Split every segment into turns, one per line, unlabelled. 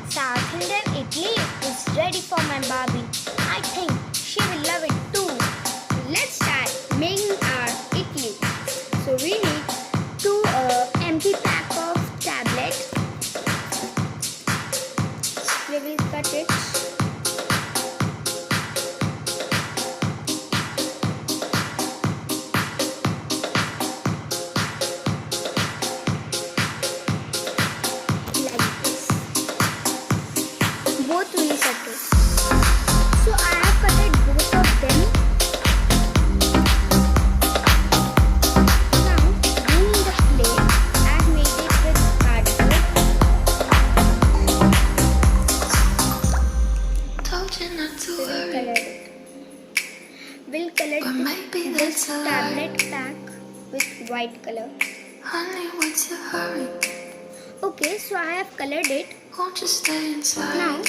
South Indian idli is ready for my Barbie. I think she will love it too. Let's start making our idli. So we need 2 empty pack of tablets. We will cut it. Both will cut it. So I have cut it both of them. Now we need a plate. I have made it with cardboard.
Told you not to worry,
We'll color
but maybe
this
that's a lie.
tablet pack with white color.
Honey, what's your hurry?
Okay, so I have colored it.
Won't you stay inside?
Now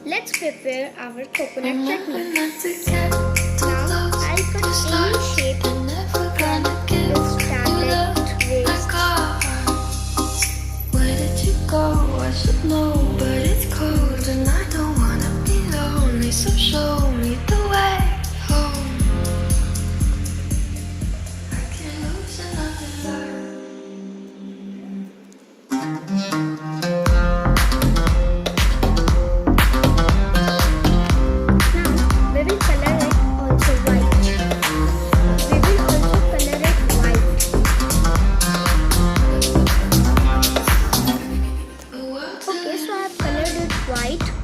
let's prepare our coconut
Remember
chutney.
not to get too
Now
close
I'll
to
cut any
start.
shape
I'm never gonna give
this
you
tablet
love
waste.
like ours. Where did you go? I should know, but it's cold and I don't wanna be lonely. So show me the way home. I can't lose another love.
Now we will color it also white. We will also color it white.
The world's
Okay, so I have colored it white.